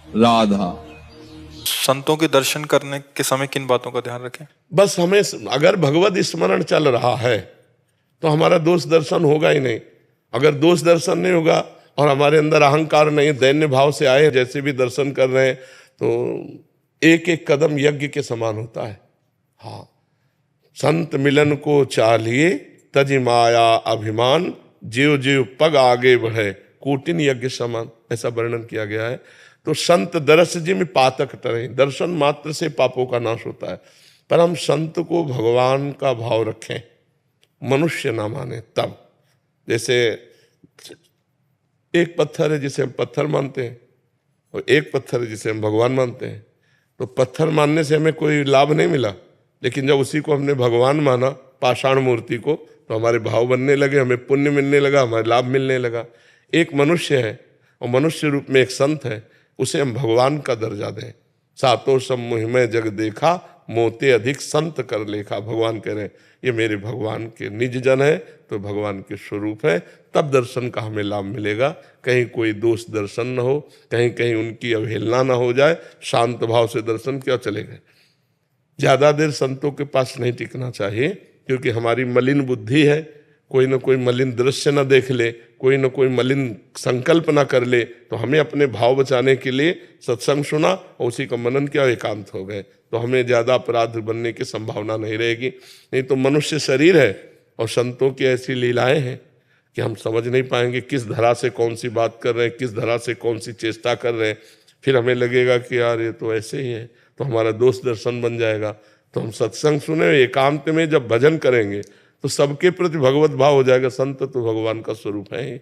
राधा। संतों के दर्शन करने के समय किन बातों का ध्यान रखें? बस हमें अगर भगवत स्मरण चल रहा है तो हमारा दोष दर्शन होगा ही नहीं। अगर दोष दर्शन नहीं होगा और हमारे अंदर अहंकार नहीं, दैन्य भाव से आए जैसे भी दर्शन कर रहे हैं, तो एक एक कदम यज्ञ के समान होता है। हाँ, संत मिलन को चाहिए तज माया अभिमान, जीव जीव पग आगे बढ़े कोटिन यज्ञ समान, ऐसा वर्णन किया गया है। तो संत दरस जिम पातक तरे, दर्शन मात्र से पापों का नाश होता है। पर हम संत को भगवान का भाव रखें, मनुष्य ना माने तब। जैसे एक पत्थर है जिसे हम पत्थर मानते हैं और एक पत्थर है जिसे हम भगवान मानते हैं। तो पत्थर मानने से हमें कोई लाभ नहीं मिला, लेकिन जब उसी को हमने भगवान माना, पाषाण मूर्ति को, तो हमारे भाव बनने लगे, हमें पुण्य मिलने लगा, हमारे लाभ मिलने लगा। एक मनुष्य है और मनुष्य रूप में एक संत है, उसे हम भगवान का दर्जा दें। सातों सम्मोह में जग देखा, मोते अधिक संत कर लेखा। भगवान कह रहे हैं ये मेरे भगवान के निज जन है, तो भगवान के स्वरूप है, तब दर्शन का हमें लाभ मिलेगा। कहीं कोई दोष दर्शन न हो, कहीं कहीं उनकी अवहेलना न हो जाए, शांत भाव से दर्शन क्या चलेगा। ज़्यादा देर संतों के पास नहीं टिकना चाहिए, क्योंकि हमारी मलिन बुद्धि है, कोई ना कोई मलिन दृश्य न देख ले, कोई ना कोई मलिन संकल्प ना कर ले, तो हमें अपने भाव बचाने के लिए सत्संग सुना और उसी का मनन किया, एकांत हो गए, तो हमें ज़्यादा अपराध बनने की संभावना नहीं रहेगी। नहीं तो मनुष्य शरीर है और संतों की ऐसी लीलाएं हैं कि हम समझ नहीं पाएंगे किस धरा से कौन सी बात कर रहे हैं, किस धरा से कौन सी चेष्टा कर रहे हैं। फिर हमें लगेगा कि यार ये तो ऐसे ही है, तो हमारा दोष दर्शन बन जाएगा। तो हम सत्संग सुने, एकांत में जब भजन करेंगे तो सबके प्रति भगवत भाव हो जाएगा। संत तो भगवान का स्वरूप है ही।